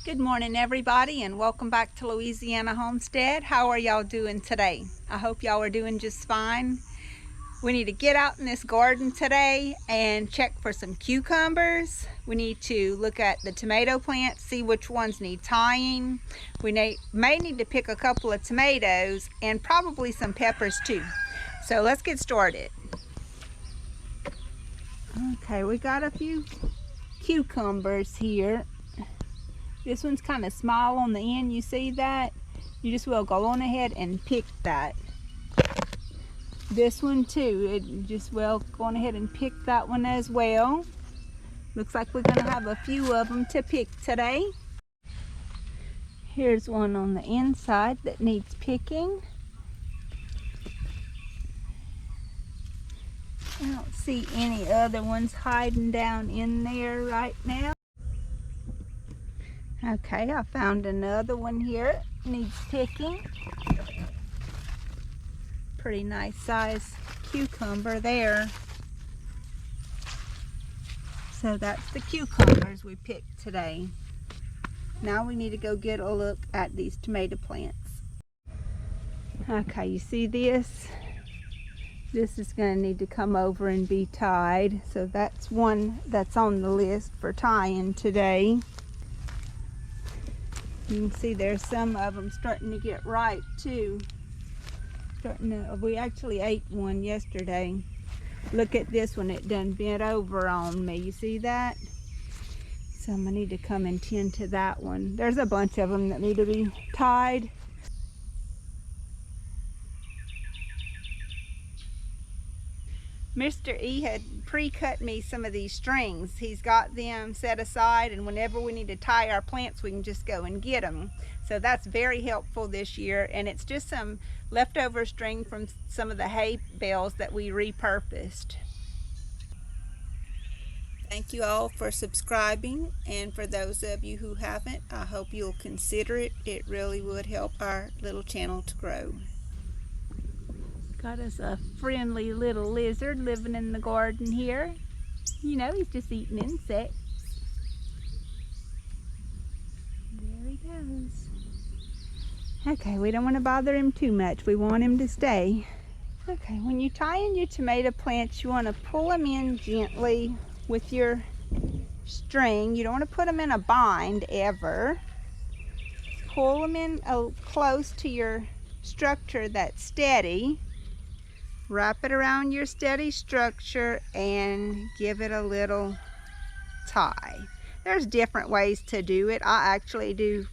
Good morning, everybody, and welcome back to Louisiana Homestead. How are y'all doing today? I hope y'all are doing just fine. We need to get out in this garden today and check for some cucumbers. We need to look at the tomato plants, see which ones need tying. We may need to pick a couple of tomatoes and probably some peppers too. So let's get started. Okay, we got a few cucumbers here. This one's kind of small on the end, you see that? You just will go on ahead and pick that. This one too, it just will go on ahead and pick that one as well. Looks like we're gonna have a few of them to pick today. Here's one on the inside that needs picking. I don't see any other ones hiding down in there right now. Okay, I found another one here. Needs picking. Pretty nice size cucumber there. So that's the cucumbers we picked today. Now we need to go get a look at these tomato plants. Okay, you see this? This is going to need to come over and be tied. So that's one that's on the list for tying today. You can see there's some of them starting to get ripe too. We actually ate one yesterday. Look at this one, it done bent over on me. You see that? So I'm gonna need to come and tend to that one. There's a bunch of them that need to be tied. Mr. E had pre-cut me some of these strings. He's got them set aside, and whenever we need to tie our plants, we can just go and get them. So that's very helpful this year, and it's just some leftover string from some of the hay bales that we repurposed. Thank you all for subscribing, and for those of you who haven't, I hope you'll consider it. It really would help our little channel to grow. Got us a friendly little lizard living in the garden here. You know, he's just eating insects. There he goes. Okay, we don't want to bother him too much. We want him to stay. Okay, when you tie in your tomato plants, you want to pull them in gently with your string. You don't want to put them in a bind ever. Pull them in close to your structure that's steady. Wrap it around your steady structure and give it a little tie. There's different ways to do it. I actually do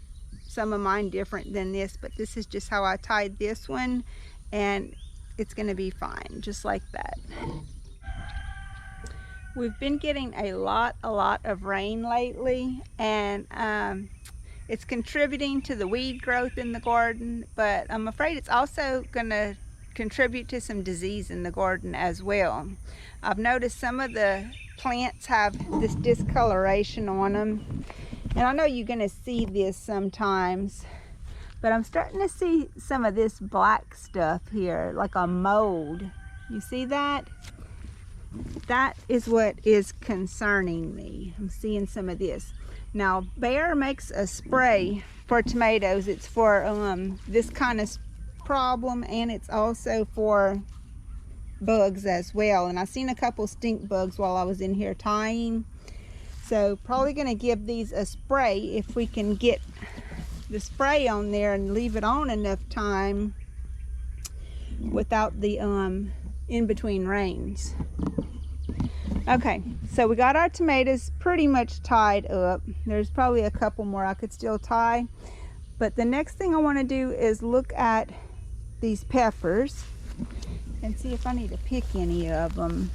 some of mine different than this, but this is just how I tied this one, and it's going to be fine, just like that. We've been getting a lot of rain lately, and it's contributing to the weed growth in the garden, but I'm afraid it's also going to contribute to some disease in the garden as well. I've noticed some of the plants have this discoloration on them, and I know you're going to see this sometimes, but I'm starting to see some of this black stuff here, like a mold. You see that? That is what is concerning me. I'm seeing some of this. Now, Bayer makes a spray for tomatoes. It's for this kind of problem, and it's also for bugs as well. And I seen a couple stink bugs while I was in here tying. So probably going to give these a spray if we can get the spray on there and leave it on enough time without the in between rains. Okay, so we got our tomatoes pretty much tied up. There's probably a couple more I could still tie, but the next thing I want to do is look at these peppers and see if I need to pick any of them.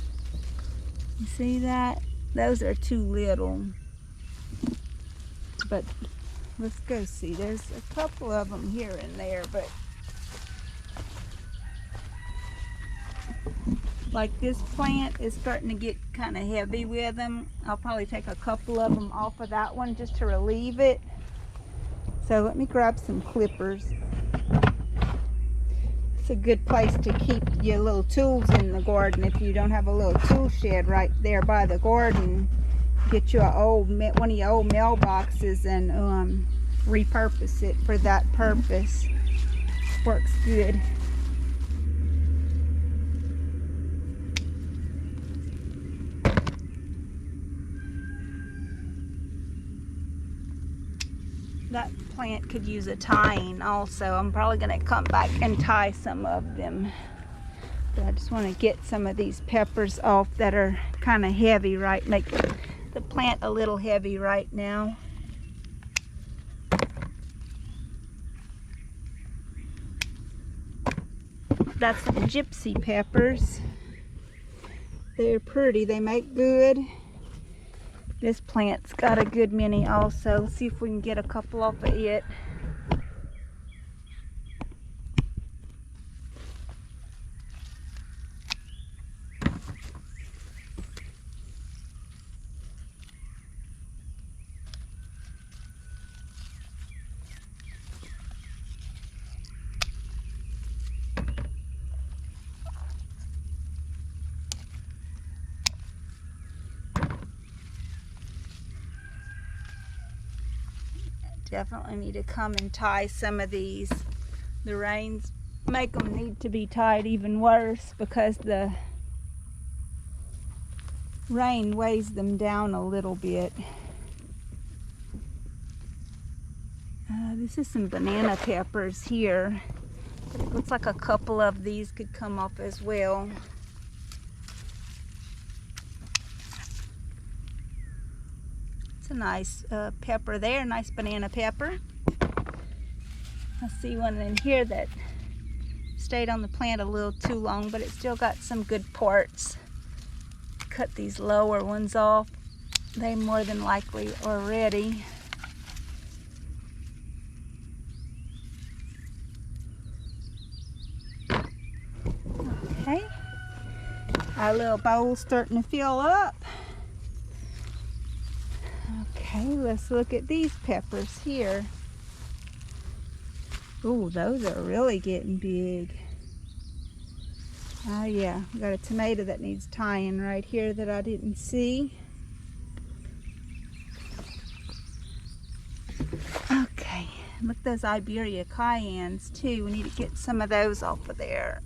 You see that? Those are too little, but let's go see. There's a couple of them here and there, but like this plant is starting to get kind of heavy with them. I'll probably take a couple of them off of that one just to relieve it. So let me grab some clippers. It's a good place to keep your little tools in the garden if you don't have a little tool shed right there by the garden. get you one of your old mailboxes and repurpose it for that purpose. Works good. That plant could use a tying also. I'm probably going to come back and tie some of them. But I just want to get some of these peppers off that are kind of heavy, right? Make the plant a little heavy right now. That's some gypsy peppers. They're pretty. They make good. This plant's got a good many also. Let's see if we can get a couple off of it. Definitely need to come and tie some of these. The rains make them need to be tied even worse because the rain weighs them down a little bit. This is some banana peppers here. It looks like a couple of these could come up as well. It's a nice pepper there, nice banana pepper. I see one in here that stayed on the plant a little too long, but it's still got some good parts. Cut these lower ones off. They more than likely are ready. Okay, our little bowl's starting to fill up. Okay, let's look at these peppers here. Ooh, those are really getting big. Oh yeah, we got a tomato that needs tying right here that I didn't see. Okay, look at those Iberia cayennes too. We need to get some of those off of there.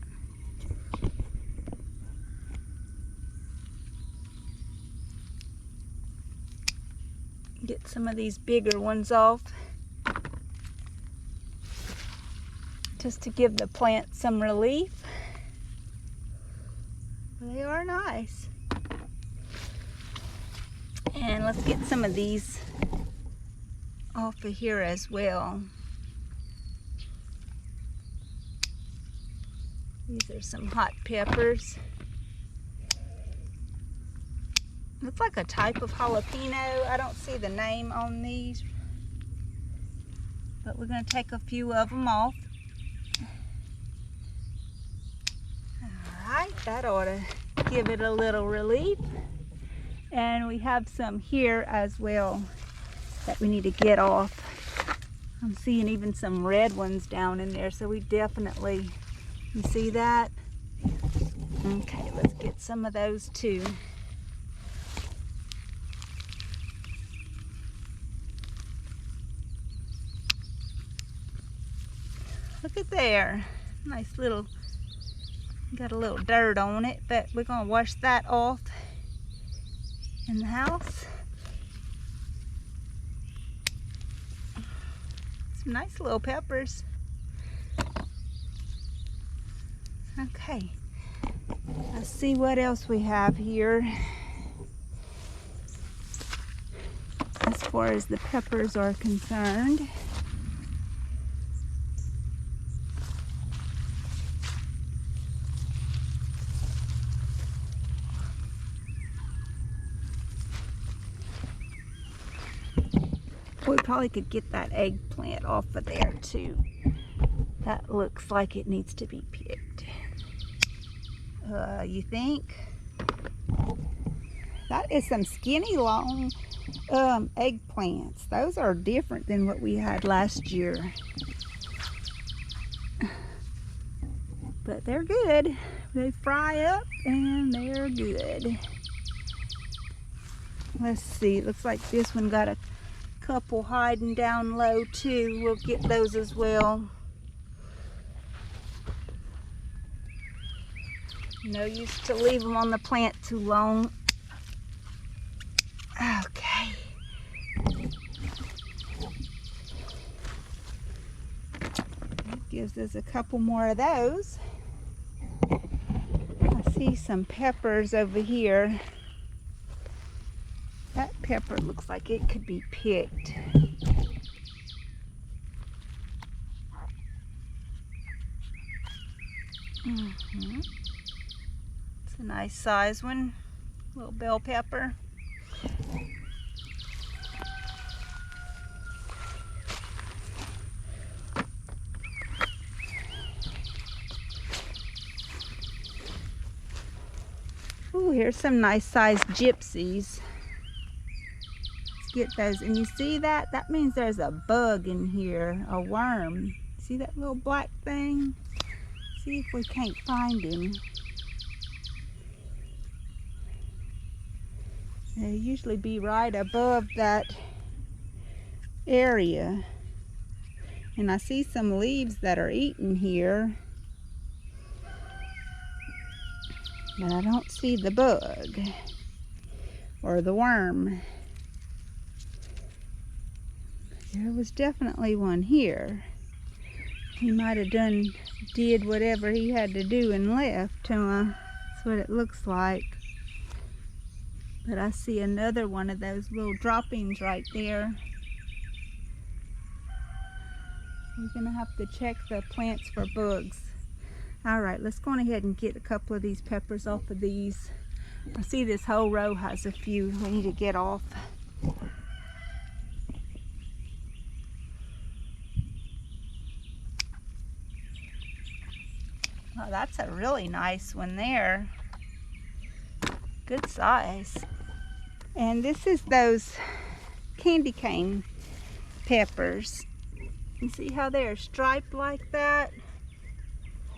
Get some of these bigger ones off, just to give the plant some relief. They are nice. And let's get some of these off of here as well. These are some hot peppers. Looks like a type of jalapeno. I don't see the name on these, but we're going to take a few of them off. Alright, that ought to give it a little relief. And we have some here as well that we need to get off. I'm seeing even some red ones down in there, so we definitely, you see that? Okay, let's get some of those too. Look at there, nice little, got a little dirt on it, but we're gonna wash that off in the house. Some nice little peppers. Okay, let's see what else we have here. As far as the peppers are concerned. We probably could get that eggplant off of there too. That looks like it needs to be picked. You think? That is some skinny long eggplants. Those are different than what we had last year. But they're good. They fry up and they're good. Let's see, it looks like this one got a couple hiding down low too. We'll get those as well. No use to leave them on the plant too long. Okay. That gives us a couple more of those. I see some peppers over here. That pepper looks like it could be picked. It's a nice size one, little bell pepper. Ooh, here's some nice sized gypsies. Let's get those. And you see that? That means there's a bug in here, a worm. See that little black thing? See if we can't find him. They usually be right above that area. And I see some leaves that are eaten here. But I don't see the bug or the worm. There was definitely one here. He might have did whatever he had to do and left. That's what it looks like. But I see another one of those little droppings right there. We're gonna have to check the plants for bugs. All right, let's go on ahead and get a couple of these peppers off of these. I see this whole row has a few we need to get off. Oh, that's a really nice one there. Good size. And this is those candy cane peppers. You see how they're striped like that?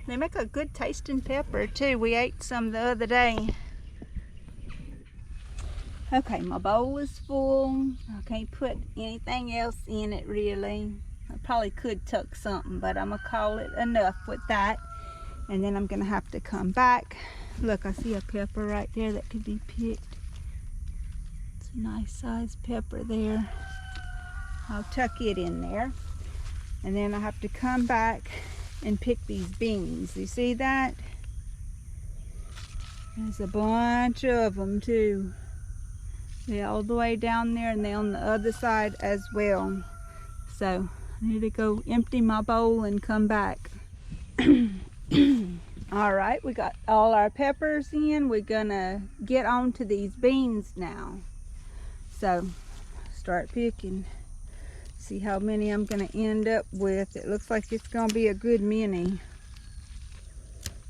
They make a good tasting pepper too. We ate some the other day. Okay, my bowl is full. I can't put anything else in it really. I probably could tuck something, but I'm gonna call it enough with that. And then I'm gonna have to come back. Look, I see a pepper right there that could be picked. It's a nice sized pepper there. I'll tuck it in there. And then I have to come back and pick these beans. You see that? There's a bunch of them too. They're all the way down there and they're on the other side as well. So I need to go empty my bowl and come back. All right, we got all our peppers in. We're gonna get on to these beans now. So start picking. See how many I'm gonna end up with. It looks like it's gonna be a good many.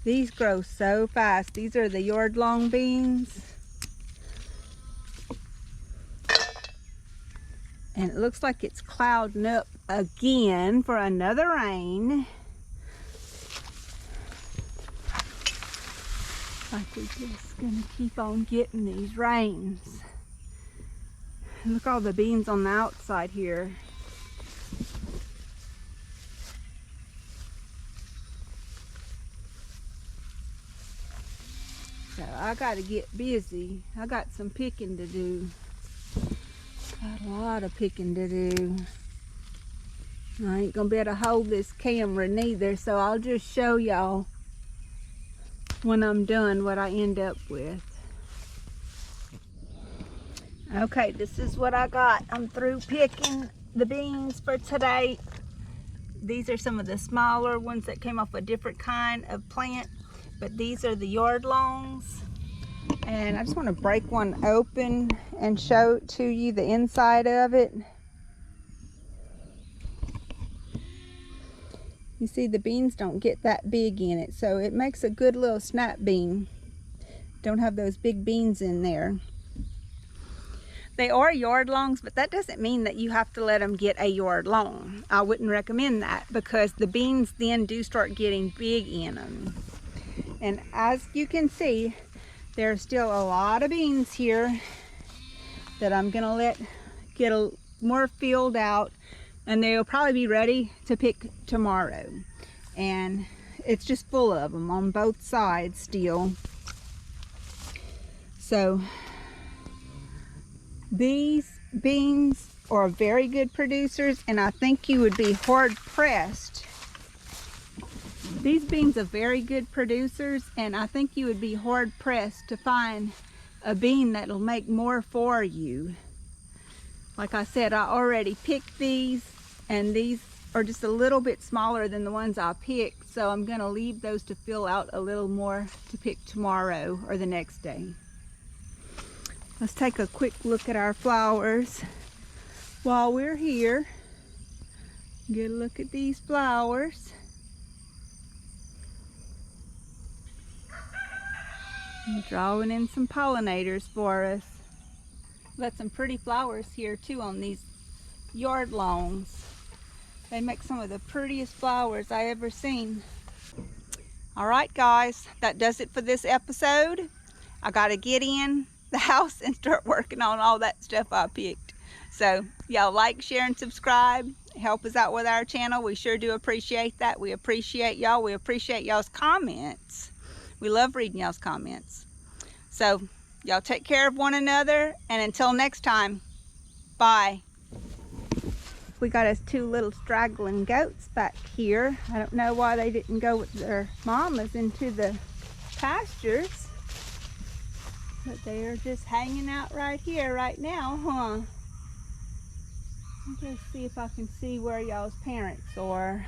These grow so fast. These are the yard long beans. And it looks like it's clouding up again for another rain. Like we're just gonna keep on getting these rains. Look all the beans on the outside here. So I gotta get busy. I got some picking to do. Got a lot of picking to do. I ain't gonna be able to hold this camera neither, so I'll just show y'all when I'm done what I end up with. Okay, this is what I got. I'm through picking the beans for today. These are some of the smaller ones that came off a different kind of plant, but these are the yard longs. And I just want to break one open and show to you the inside of it. You see the beans don't get that big in it, so it makes a good little snap bean. Don't have those big beans in there. They are yard longs, but that doesn't mean that you have to let them get a yard long. I wouldn't recommend that because the beans then do start getting big in them. And as you can see, there's still a lot of beans here, that I'm gonna let get more filled out, and they'll probably be ready to pick tomorrow. And it's just full of them on both sides still. So these beans are very good producers, and I think you would be hard pressed. These beans are very good producers, and I think you would be hard pressed to find a bean that'll make more for you. Like I said, I already picked these, and these are just a little bit smaller than the ones I picked, so I'm gonna leave those to fill out a little more to pick tomorrow or the next day. Let's take a quick look at our flowers while we're here. Get a look at these flowers. I'm drawing in some pollinators for us. Got some pretty flowers here too on these yard lawns. They make some of the prettiest flowers I ever seen. All right, guys, that does it for this episode. I gotta get in the house and start working on all that stuff I picked. So y'all like, share, and subscribe. Help us out with our channel. We sure do appreciate that. We appreciate y'all. We appreciate y'all's comments. We love reading y'all's comments. So y'all take care of one another, and until next time, bye. We got us two little straggling goats back here. I don't know why they didn't go with their mamas into the pastures, but they are just hanging out right here right now, huh? Let's see if I can see where y'all's parents are.